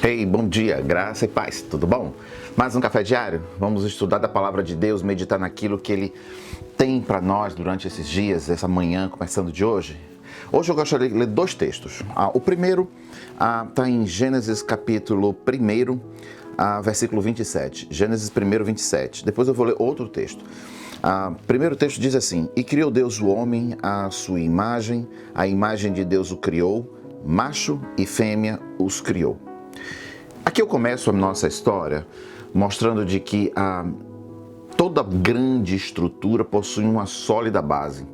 Ei, bom dia, graça e paz, tudo bom? Mais um café diário? Vamos estudar da palavra de Deus, meditar naquilo que Ele tem para nós durante esses dias, essa manhã, começando de hoje. Hoje eu gostaria de ler dois textos. O primeiro está em Gênesis capítulo 1, versículo 27. Gênesis 1, 27. Depois eu vou ler outro texto. O primeiro texto diz assim: E criou Deus o homem à sua imagem, a imagem de Deus o criou, macho e fêmea os criou. Aqui eu começo a nossa história mostrando de que toda grande estrutura possui uma sólida base.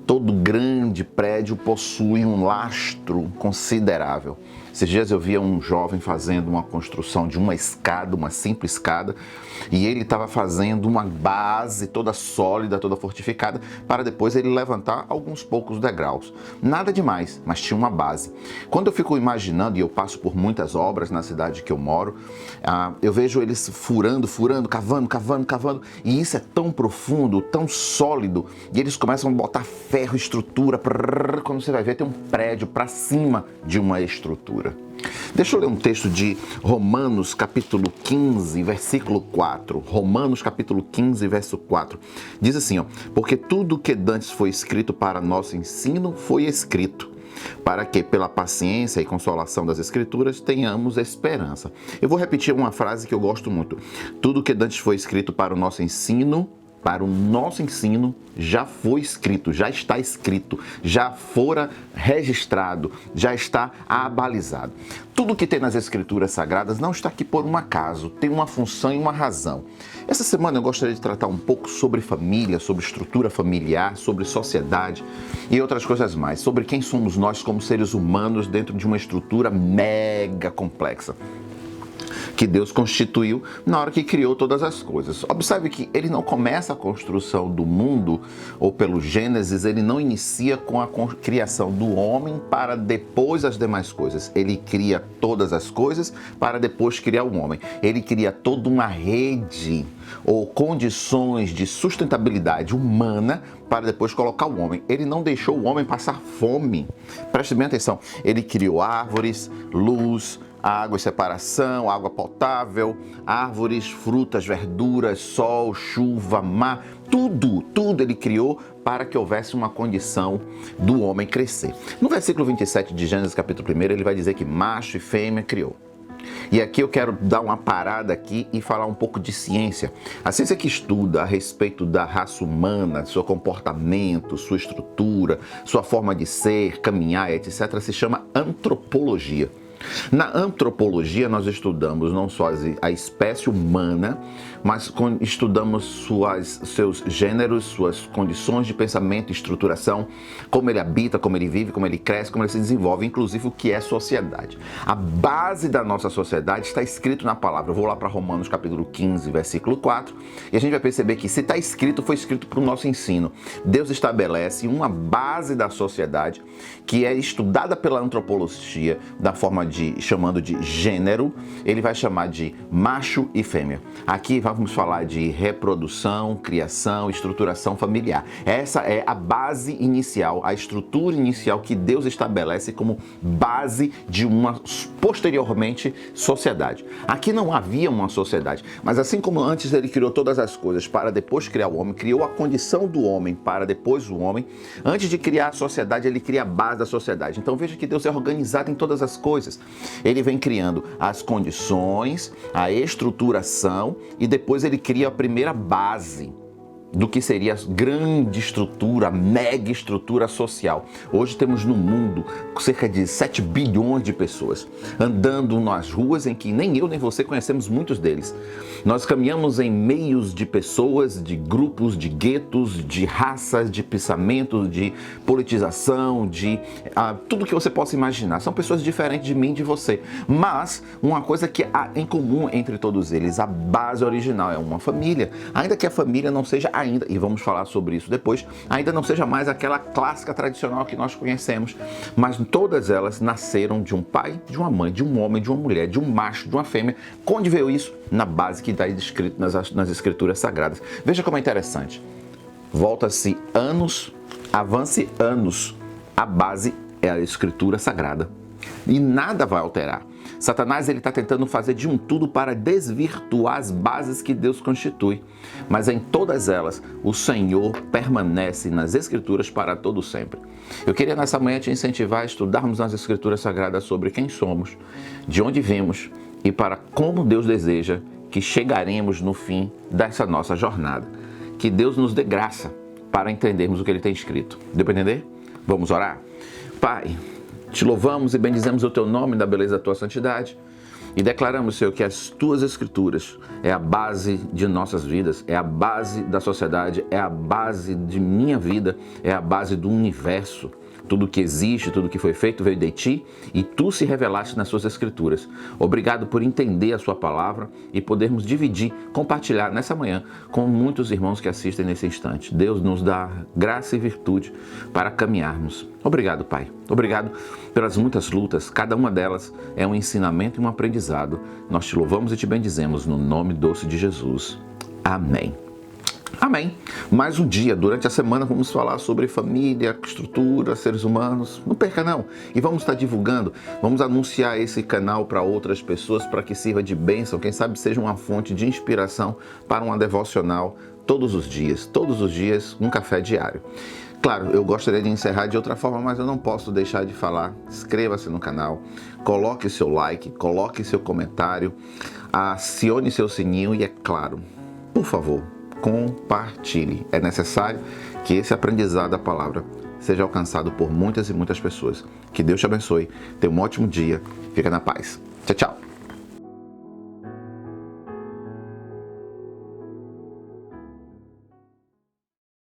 Todo grande prédio possui um lastro considerável. Esses dias eu via um jovem fazendo uma construção de uma escada, uma simples escada, e ele estava fazendo uma base toda sólida, toda fortificada, para depois ele levantar alguns poucos degraus. Nada demais, mas tinha uma base. Quando eu fico imaginando, e eu passo por muitas obras na cidade que eu moro, eu vejo eles furando, cavando, e isso é tão profundo, tão sólido, e eles começam a botar ferro, estrutura, quando você vai ver, tem um prédio para cima de uma estrutura. Deixa eu ler um texto de Romanos capítulo 15, versículo 4. Romanos capítulo 15, verso 4. Diz assim, porque tudo que dantes foi escrito para nosso ensino foi escrito, para que pela paciência e consolação das Escrituras tenhamos esperança. Eu vou repetir uma frase que eu gosto muito. Tudo que dantes foi escrito para o nosso ensino já foi escrito, já está escrito, já fora registrado, já está abalizado. Tudo que tem nas Escrituras Sagradas não está aqui por um acaso, tem uma função e uma razão. Essa semana eu gostaria de tratar um pouco sobre família, sobre estrutura familiar, sobre sociedade e outras coisas mais, sobre quem somos nós como seres humanos dentro de uma estrutura mega complexa que Deus constituiu na hora que criou todas as coisas. Observe que ele não começa a construção do mundo, ou pelo Gênesis, ele não inicia com a criação do homem para depois as demais coisas. Ele cria todas as coisas para depois criar o homem. Ele cria toda uma rede ou condições de sustentabilidade humana para depois colocar o homem. Ele não deixou o homem passar fome. Preste bem atenção. Ele criou árvores, luz, água e separação, água potável, árvores, frutas, verduras, sol, chuva, mar, tudo ele criou para que houvesse uma condição do homem crescer. No versículo 27 de Gênesis capítulo 1, ele vai dizer que macho e fêmea criou. E aqui eu quero dar uma parada aqui e falar um pouco de ciência. A ciência que estuda a respeito da raça humana, seu comportamento, sua estrutura, sua forma de ser, caminhar, etc., se chama antropologia. Na antropologia nós estudamos não só a espécie humana, mas estudamos seus gêneros, suas condições de pensamento, estruturação, como ele habita, como ele vive, como ele cresce, como ele se desenvolve, inclusive o que é sociedade. A base da nossa sociedade está escrito na palavra. Eu vou lá para Romanos capítulo 15, versículo 4, e a gente vai perceber que se está escrito, foi escrito para o nosso ensino. Deus estabelece uma base da sociedade que é estudada pela antropologia da forma chamando de gênero. Ele vai chamar de macho e fêmea. Aqui vamos falar de reprodução, criação, estruturação familiar. Essa é a base inicial, a estrutura inicial que Deus estabelece como base de uma, posteriormente, sociedade. Aqui não havia uma sociedade, mas assim como antes ele criou todas as coisas para depois criar o homem, criou a condição do homem para depois o homem, antes de criar a sociedade, ele cria a base da sociedade. Então veja que Deus é organizado em todas as coisas. Ele vem criando as condições, a estruturação e depois ele cria a primeira base do que seria a grande estrutura, a mega estrutura social. Hoje temos no mundo cerca de 7 bilhões de pessoas andando nas ruas em que nem eu nem você conhecemos muitos deles. Nós caminhamos em meios de pessoas, de grupos, de guetos, de raças, de pensamentos, de politização, de tudo que você possa imaginar. São pessoas diferentes de mim e de você. Mas uma coisa que há em comum entre todos eles, a base original é uma família. Ainda que a família não seja ainda, e vamos falar sobre isso depois, ainda não seja mais aquela clássica tradicional que nós conhecemos, mas todas elas nasceram de um pai, de uma mãe, de um homem, de uma mulher, de um macho, de uma fêmea. Onde veio isso? Na base que está descrito nas Escrituras Sagradas. Veja como é interessante. Volta-se anos, avance anos, a base é a Escritura Sagrada. E nada vai alterar. Satanás ele está tentando fazer de um tudo para desvirtuar as bases que Deus constitui. Mas em todas elas, o Senhor permanece nas Escrituras para todo sempre. Eu queria nessa manhã te incentivar a estudarmos nas Escrituras Sagradas sobre quem somos, de onde vimos e para como Deus deseja que chegaremos no fim dessa nossa jornada. Que Deus nos dê graça para entendermos o que Ele tem escrito. Deu para entender? Vamos orar? Pai, te louvamos e bendizemos o Teu nome da beleza da Tua santidade e declaramos, Senhor, que as Tuas Escrituras é a base de nossas vidas, é a base da sociedade, é a base de minha vida, é a base do universo. Tudo que existe, tudo que foi feito veio de Ti e Tu se revelaste nas Suas Escrituras. Obrigado por entender a Sua palavra e podermos dividir, compartilhar nessa manhã com muitos irmãos que assistem nesse instante. Deus nos dá graça e virtude para caminharmos. Obrigado, Pai. Obrigado pelas muitas lutas. Cada uma delas é um ensinamento e um aprendizado. Nós Te louvamos e Te bendizemos no nome doce de Jesus. Amém. Amém. Mais um dia, durante a semana vamos falar sobre família, estrutura, seres humanos. Não perca não. E vamos estar divulgando, vamos anunciar esse canal para outras pessoas para que sirva de bênção, quem sabe seja uma fonte de inspiração para uma devocional todos os dias, um café diário. Claro, eu gostaria de encerrar de outra forma, mas eu não posso deixar de falar. Inscreva-se no canal, coloque seu like, coloque seu comentário, acione seu sininho e, é claro, por favor, compartilhe. É necessário que esse aprendizado da palavra seja alcançado por muitas e muitas pessoas. Que Deus te abençoe. Tenha um ótimo dia. Fica na paz. Tchau, tchau.